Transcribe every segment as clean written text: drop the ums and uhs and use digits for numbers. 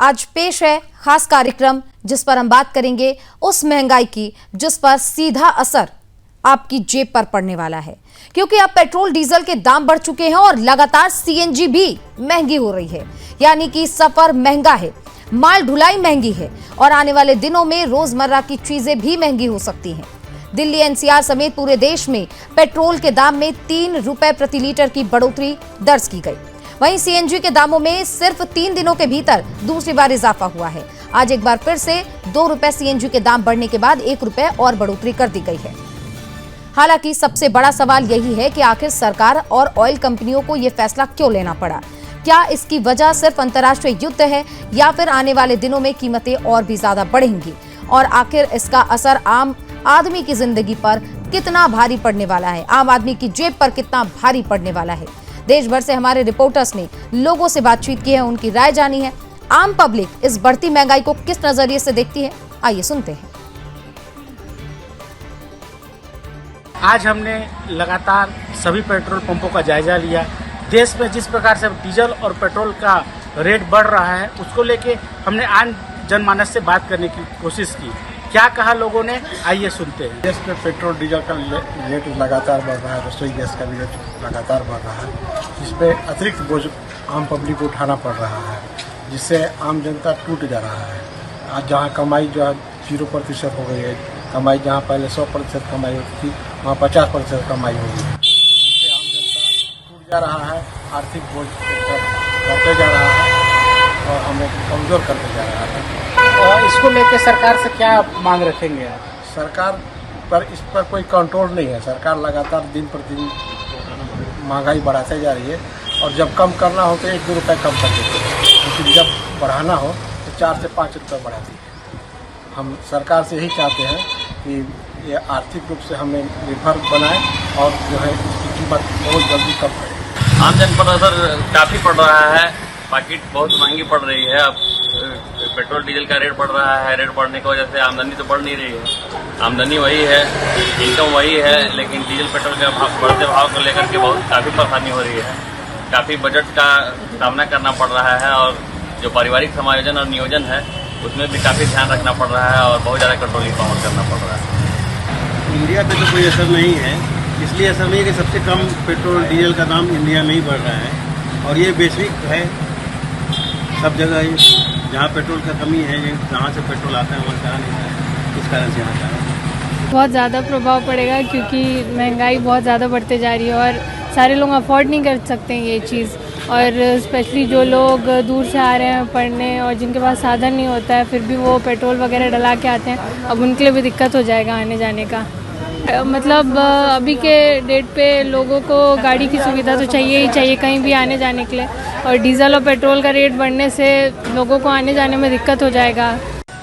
आज पेश है खास कार्यक्रम जिस पर हम बात करेंगे उस महंगाई की जिस पर सीधा असर आपकी जेब पर पड़ने वाला है, क्योंकि अब पेट्रोल डीजल के दाम बढ़ चुके हैं और लगातार सीएनजी भी महंगी हो रही है। यानी कि सफर महंगा है, माल ढुलाई महंगी है और आने वाले दिनों में रोजमर्रा की चीजें भी महंगी हो सकती हैं। दिल्ली एनसीआर समेत पूरे देश में पेट्रोल के दाम में 3 रुपए प्रति लीटर की बढ़ोतरी दर्ज की गई। वहीं सीएनजी के दामों में सिर्फ 3 दिनों के भीतर दूसरी बार इजाफा हुआ है। आज एक बार फिर से 2 रुपए सीएनजी के दाम बढ़ने के बाद 1 रुपए और बढ़ोतरी कर दी गई है। हालांकि सबसे बड़ा सवाल यही है कि आखिर सरकार और ऑयल कंपनियों को यह फैसला क्यों लेना पड़ा। क्या इसकी वजह सिर्फ अंतर्राष्ट्रीय युद्ध है या फिर आने वाले दिनों में कीमतें और भी ज्यादा बढ़ेंगी, और आखिर इसका असर आम आदमी की जिंदगी पर कितना भारी पड़ने वाला है, आम आदमी की जेब पर कितना भारी पड़ने वाला है। देश भर से हमारे रिपोर्टर्स ने लोगों से बातचीत की है, उनकी राय जानी है। आम पब्लिक इस बढ़ती महंगाई को किस नजरिए से देखती है, आइए सुनते हैं। आज हमने लगातार सभी पेट्रोल पंपों का जायजा लिया। देश में जिस प्रकार से डीजल और पेट्रोल का रेट बढ़ रहा है उसको लेके हमने आम जनमानस से बात करने की कोशिश की। क्या कहा लोगों ने, आइए सुनते हैं। देश में पेट्रोल डीजल का रेट लगातार बढ़ रहा है, रसोई गैस का भी रेट लगातार बढ़ रहा है, जिसपे अतिरिक्त बोझ आम पब्लिक को उठाना पड़ रहा है, जिससे आम जनता टूट जा रहा है। आज जहाँ कमाई जो है 0% हो गई है, कमाई जहाँ पहले 100% कमाई होती थी वहाँ 50% कमाई हो गई है, जिससे आम जनता टूट जा रहा है, आर्थिक बोझ बढ़ते जा रहा है और हमें कमज़ोर करते जा रहा है। और इसको लेके सरकार से क्या मांग रखेंगे आप? सरकार पर इस पर कोई कंट्रोल नहीं है। सरकार लगातार दिन प्रतिदिन महंगाई बढ़ाते जा रही है और जब कम करना हो तो 1-2 रुपये कम कर देती है, लेकिन जब बढ़ाना हो तो 4 से 5 रुपये बढ़ाती है। हम सरकार से यही चाहते हैं कि ये आर्थिक रूप से हमें निर्भर बनाए और जो है इसकी कीमत बहुत जल्दी कम करे। आमजन पर असर काफ़ी पड़ रहा है, पैकेट बहुत महंगी पड़ रही है। अब पेट्रोल डीजल का रेट बढ़ रहा है, रेट बढ़ने की वजह से आमदनी तो बढ़ नहीं रही है। आमदनी वही है, इनकम वही है, लेकिन डीजल पेट्रोल के बढ़ते भाव को लेकर के काफ़ी परेशानी हो रही है। काफ़ी बजट का सामना करना पड़ रहा है और जो पारिवारिक समायोजन और नियोजन है उसमें भी काफ़ी ध्यान रखना पड़ रहा है और बहुत ज़्यादा कंट्रोलिंग पावर करना पड़ रहा है। इंडिया पे तो कोई असर नहीं है, इसलिए असर नहीं है कि सबसे कम पेट्रोल डीजल का दाम इंडिया में ही बढ़ रहा है और ये वैश्विक है। सब जगह जहाँ पेट्रोल का कमी है, जहाँ से पेट्रोल आता है वहाँ कहा नहीं है, इस कारण से यहाँ का बहुत ज़्यादा प्रभाव पड़ेगा, क्योंकि महंगाई बहुत ज़्यादा बढ़ते जा रही है और सारे लोग अफोर्ड नहीं कर सकते हैं ये चीज़। और स्पेशली जो लोग दूर से आ रहे हैं पढ़ने और जिनके पास साधन नहीं होता है, फिर भी वो पेट्रोल वगैरह डला के आते हैं, अब उनके लिए भी दिक्कत हो जाएगा आने जाने का। मतलब अभी के डेट पे लोगों को गाड़ी की सुविधा तो चाहिए ही चाहिए कहीं भी आने जाने के लिए, और डीजल और पेट्रोल का रेट बढ़ने से लोगों को आने जाने में दिक्कत हो जाएगा।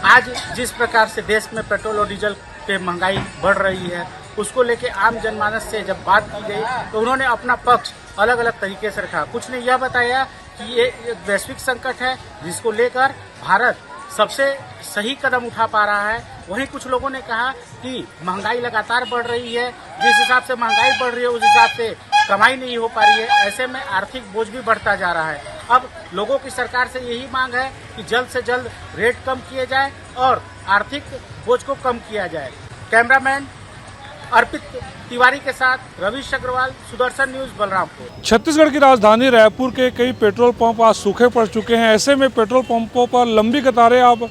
आज जिस प्रकार से देश में पेट्रोल और डीजल पे महंगाई बढ़ रही है उसको लेके आम जनमानस से जब बात की गई तो उन्होंने अपना पक्ष अलग अलग तरीके से रखा। कुछ ने यह बताया कि ये एक वैश्विक संकट है जिसको लेकर भारत सबसे सही कदम उठा पा रहा है। वहीं कुछ लोगों ने कहा कि महंगाई लगातार बढ़ रही है, जिस हिसाब से महंगाई बढ़ रही है उस हिसाब से कमाई नहीं हो पा रही है, ऐसे में आर्थिक बोझ भी बढ़ता जा रहा है। अब लोगों की सरकार से यही मांग है कि जल्द से जल्द रेट कम किए जाए और आर्थिक बोझ को कम किया जाए। कैमरामैन अर्पित तिवारी के साथ रविश अग्रवाल, सुदर्शन न्यूज, बलरामपुर। छत्तीसगढ़ की राजधानी रायपुर के कई पेट्रोल पंप आज सूखे पड़ चुके हैं। ऐसे में पेट्रोल पंपों पर लंबी कतारें आप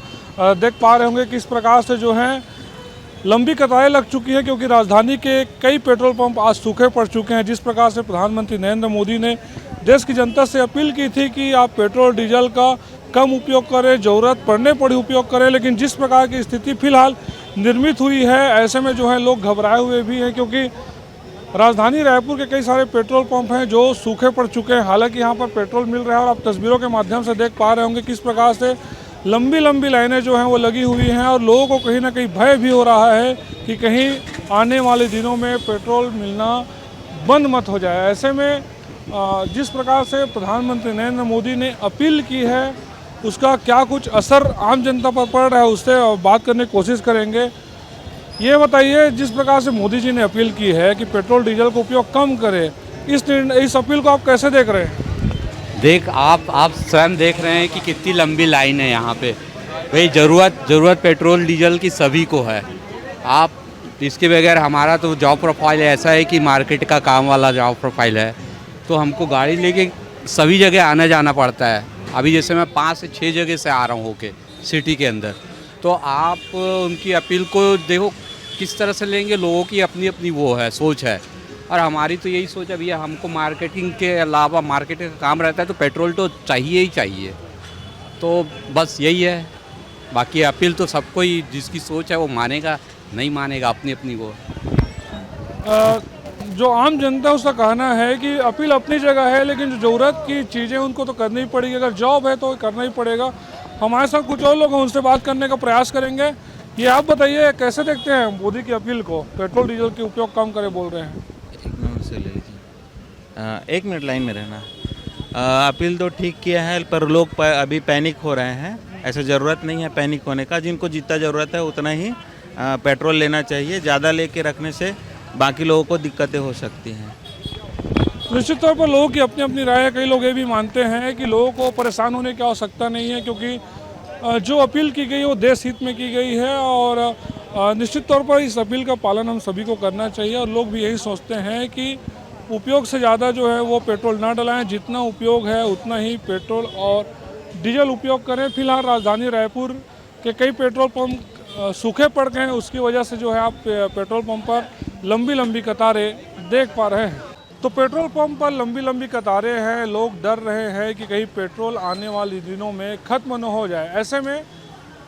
देख पा रहे होंगे किस प्रकार से जो हैं लंबी कतारें लग चुकी हैं, क्योंकि राजधानी के कई पेट्रोल पंप आज सूखे पड़ चुके हैं। जिस प्रकार से प्रधानमंत्री नरेंद्र मोदी ने देश की जनता से अपील की थी कि आप पेट्रोल डीजल का कम उपयोग करें, ज़रूरत पड़ने पर ही उपयोग करें, लेकिन जिस प्रकार की स्थिति फिलहाल निर्मित हुई है ऐसे में जो है लोग घबराए हुए भी हैं, क्योंकि राजधानी रायपुर के कई सारे पेट्रोल पंप हैं जो सूखे पड़ चुके हैं। हालांकि यहाँ पर पेट्रोल मिल रहा है और आप तस्वीरों के माध्यम से देख पा रहे होंगे किस प्रकार से लंबी लंबी लाइनें जो हैं वो लगी हुई हैं और लोगों को कहीं ना कहीं भय भी हो रहा है कि कहीं आने वाले दिनों में पेट्रोल मिलना बंद मत हो जाए। ऐसे में जिस प्रकार से प्रधानमंत्री नरेंद्र मोदी ने अपील की है उसका क्या कुछ असर आम जनता पर पड़ रहा है, उससे बात करने की कोशिश करेंगे। ये बताइए, जिस प्रकार से मोदी जी ने अपील की है कि पेट्रोल डीजल का उपयोग कम करें, इस अपील को आप कैसे देख रहे हैं? आप स्वयं देख रहे हैं कि कितनी लंबी लाइन है यहाँ पे। भाई ज़रूरत पेट्रोल डीजल की सभी को है। आप इसके बगैर हमारा तो जॉब प्रोफाइल ऐसा है कि मार्केट का काम वाला जॉब प्रोफाइल है, तो हमको गाड़ी लेके सभी जगह आना जाना पड़ता है। अभी जैसे मैं 5 से 6 जगह से आ रहा हूँ होके सिटी के अंदर, तो आप उनकी अपील को देखो किस तरह से लेंगे। लोगों की अपनी अपनी वो है, सोच है, और हमारी तो यही सोच है भैया, हमको मार्केटिंग के अलावा मार्केटिंग का काम रहता है तो पेट्रोल तो चाहिए ही चाहिए। तो बस यही है, बाकी अपील तो सबको ही, जिसकी सोच है वो मानेगा नहीं मानेगा अपनी अपनी वो। जो आम जनता है उसका कहना है कि अपील अपनी जगह है, लेकिन जो ज़रूरत की चीज़ें उनको तो करनी ही पड़ेगी। अगर जॉब है तो करना ही पड़ेगा। हमारे साथ कुछ और लोग हैं, उनसे बात करने का प्रयास करेंगे। ये आप बताइए, कैसे देखते हैं मोदी की अपील को? पेट्रोल डीजल के उपयोग कम करे बोल रहे हैं। एक मिनट लाइन में रहना। अपील तो ठीक किया है, पर लोग अभी पैनिक हो रहे हैं। ऐसा ज़रूरत नहीं है पैनिक होने का। जिनको जितना ज़रूरत है उतना ही पेट्रोल लेना चाहिए। ज़्यादा लेके रखने से बाकी लोगों को दिक्कतें हो सकती हैं। निश्चित तौर पर लोगों की अपनी अपनी राय है। कई लोग ये भी मानते हैं कि लोगों को परेशान होने की आवश्यकता नहीं है, क्योंकि जो अपील की गई वो देश हित में की गई है, और निश्चित तौर पर इस अपील का पालन हम सभी को करना चाहिए। और लोग भी यही सोचते हैं कि उपयोग से ज़्यादा जो है वो पेट्रोल ना डलाएं, जितना उपयोग है उतना ही पेट्रोल और डीजल उपयोग करें। फिलहाल राजधानी रायपुर के कई पेट्रोल पंप सूखे पड़ गए हैं, उसकी वजह से जो है आप पेट्रोल पंप पर लंबी लंबी कतारें देख पा रहे हैं। तो पेट्रोल पंप पर लंबी लंबी कतारें हैं, लोग डर रहे हैं कि कहीं पेट्रोल आने वाले दिनों में ख़त्म न हो जाए। ऐसे में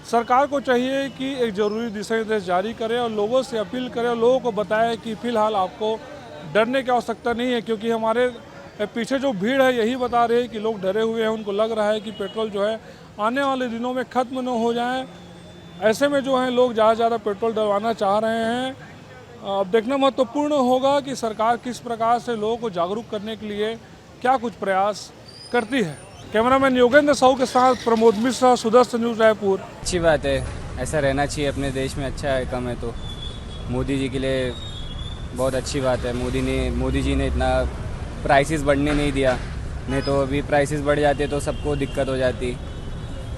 सरकार को चाहिए कि एक ज़रूरी दिशा निर्देश जारी करे और लोगों से अपील करे और लोगों को बताए कि फ़िलहाल आपको डरने की आवश्यकता नहीं है, क्योंकि हमारे पीछे जो भीड़ है यही बता रही है कि लोग डरे हुए हैं। उनको लग रहा है कि पेट्रोल जो है आने वाले दिनों में ख़त्म न हो जाए। ऐसे में जो है लोग ज़्यादा से ज़्यादा पेट्रोल डलवाना चाह रहे हैं। अब देखना महत्वपूर्ण होगा कि सरकार किस प्रकार से लोगों को जागरूक करने के लिए क्या कुछ प्रयास करती है। कैमरामैन योगेंद्र साहू के साथ प्रमोद मिश्रा, सुदर्शन न्यूज़ रायपुर। अच्छी बात है, ऐसा रहना चाहिए अपने देश में। अच्छा है, कम है तो मोदी जी के लिए बहुत अच्छी बात है। मोदी जी ने इतना प्राइसेस बढ़ने नहीं दिया, नहीं तो अभी प्राइसेस बढ़ जाते तो सबको दिक्कत हो जाती।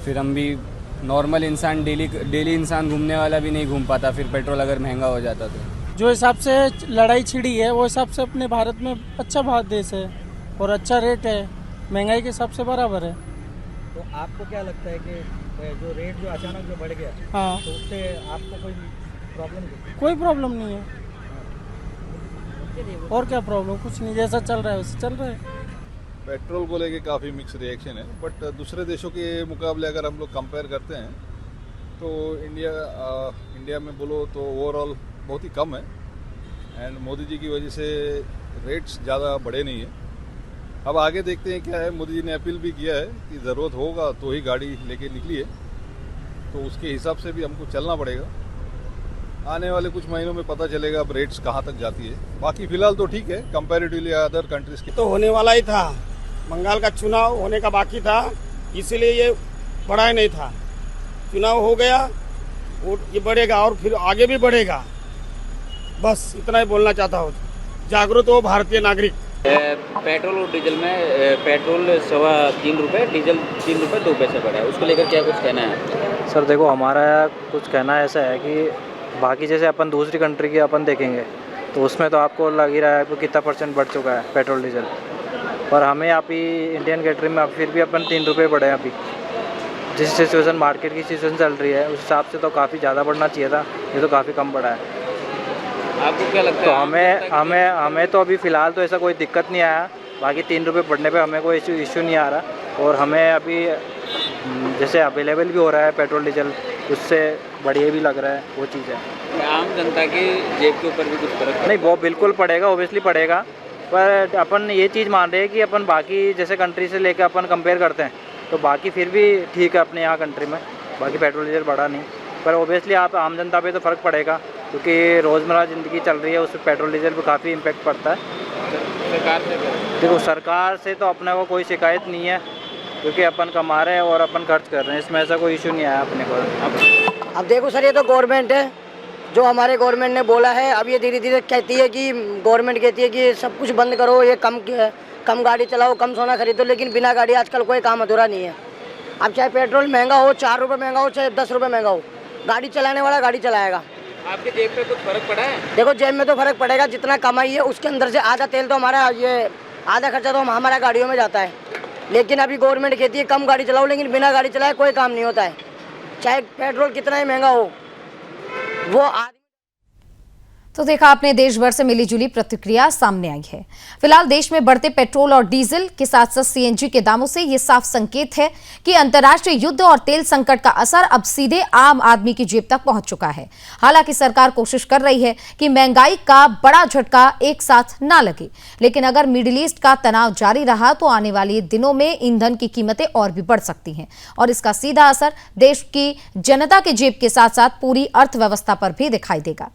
फिर हम भी नॉर्मल इंसान, डेली इंसान घूमने वाला भी नहीं घूम पाता, फिर पेट्रोल अगर महंगा हो जाता तो। जो हिसाब से लड़ाई छिड़ी है वो हिसाब से अपने भारत में अच्छा भारत देश है और अच्छा रेट है, महंगाई के हिसाब से बराबर है। तो आपको क्या लगता है कि जो रेट जो अचानक जो बढ़ गया, हाँ, तो उससे आपको कोई प्रॉब्लम नहीं? कोई प्रॉब्लम नहीं है। और क्या प्रॉब्लम? कुछ नहीं, जैसा चल रहा है वैसे चल रहा है। पेट्रोल को लेके काफ़ी मिक्स रिएक्शन है, बट दूसरे देशों के मुकाबले अगर हम लोग कंपेयर करते हैं तो इंडिया में बोलो तो ओवरऑल बहुत ही कम है। एंड मोदी जी की वजह से रेट्स ज़्यादा बढ़े नहीं है। अब आगे देखते हैं क्या है। मोदी जी ने अपील भी किया है कि ज़रूरत होगा तो ही गाड़ी लेके निकलिए, तो उसके हिसाब से भी हमको चलना पड़ेगा। आने वाले कुछ महीनों में पता चलेगा अब रेट्स कहाँ तक जाती है। बाकी फिलहाल तो ठीक है कंपैरेटिवली अदर कंट्रीज के। तो होने वाला ही था, बंगाल का चुनाव होने का बाकी था, इसीलिए ये बढ़ा ही नहीं था। चुनाव हो गया, वो ये बढ़ेगा और फिर आगे भी बढ़ेगा। बस इतना ही बोलना चाहता हूँ। जागरूक हो भारतीय नागरिक। पेट्रोल और डीजल में पेट्रोल 3.25 रुपये, डीजल 3 रुपये 2 पैसे बढ़ा है, उसको लेकर क्या कुछ कहना है? सर देखो, हमारा कुछ कहना ऐसा है कि बाकी जैसे अपन दूसरी कंट्री की अपन देखेंगे तो उसमें तो आपको लग ही रहा है कि कितना % बढ़ चुका है पेट्रोल डीजल, पर हमें अभी इंडियन कैटरी में अब फिर भी अपन 3 रुपये बढ़े हैं। अभी जिस सिचुएशन मार्केट की सिचुएशन चल रही है उस हिसाब से तो काफ़ी ज़्यादा बढ़ना चाहिए था, ये तो काफ़ी कम बढ़ा है। आपको क्या लगता है? तो हमें तो अभी फ़िलहाल तो ऐसा कोई दिक्कत नहीं आया। बाकी 3 रुपये बढ़ने पे हमें कोई इशू नहीं आ रहा, और हमें अभी जैसे अवेलेबल भी हो रहा है पेट्रोल डीजल, उससे बढ़िया भी लग रहा है, वो चीज़ है। आम जनता की जेब के ऊपर भी कुछ फर्क नहीं, वो बिल्कुल पड़ेगा, ओबियसली पड़ेगा, पर अपन ये चीज़ मान रहे हैं कि अपन बाकी जैसे कंट्री से लेकर अपन कंपेयर करते हैं तो बाकी फिर भी ठीक है अपने यहाँ कंट्री में, बाकी पेट्रोल डीजल बढ़ा नहीं, पर ओबियसली आप आम जनता पे तो फ़र्क पड़ेगा, क्योंकि रोज़मर्रा ज़िंदगी चल रही है, उसमें पेट्रोल डीजल पर काफ़ी इम्पेक्ट पड़ता है। सरकार से देखो, सरकार से तो अपने को कोई शिकायत नहीं है, क्योंकि अपन कमा रहे हैं और अपन खर्च कर रहे हैं, इसमें ऐसा कोई इशू नहीं आया अपने को। अब देखो सर, ये तो गवर्नमेंट है, जो हमारे गवर्नमेंट ने बोला है। अब ये धीरे धीरे कहती है कि गवर्नमेंट कहती है कि सब कुछ बंद करो, ये कम गाड़ी चलाओ, कम सोना खरीदो, लेकिन बिना गाड़ी आजकल कोई काम अधूरा नहीं है। अब चाहे पेट्रोल महंगा हो, 4 रुपये महंगा हो, चाहे 10 रुपये महंगा हो, गाड़ी चलाने वाला गाड़ी चलाएगा। आपके जेब पे कुछ फर्क पड़ा है? देखो जेब में तो फर्क पड़ेगा, जितना कमाई है उसके अंदर से आधा तेल तो हमारा, ये आधा खर्चा तो हमारा गाड़ियों में जाता है। लेकिन अभी गवर्नमेंट कहती है कम गाड़ी चलाओ, लेकिन बिना गाड़ी चलाए कोई काम नहीं होता है, चाहे पेट्रोल कितना ही महंगा हो। वो तो देखा आपने, देश भर से मिली जुली प्रतिक्रिया सामने आई है। फिलहाल देश में बढ़ते पेट्रोल और डीजल के साथ साथ सीएनजी के दामों से यह साफ संकेत है कि अंतर्राष्ट्रीय युद्ध और तेल संकट का असर अब सीधे आम आदमी की जेब तक पहुंच चुका है। हालांकि सरकार कोशिश कर रही है कि महंगाई का बड़ा झटका एक साथ ना लगे, लेकिन अगर मिडिल ईस्ट का तनाव जारी रहा तो आने वाले दिनों में ईंधन की कीमतें और भी बढ़ सकती हैं और इसका सीधा असर देश की जनता के जेब के साथ साथ पूरी अर्थव्यवस्था पर भी दिखाई देगा।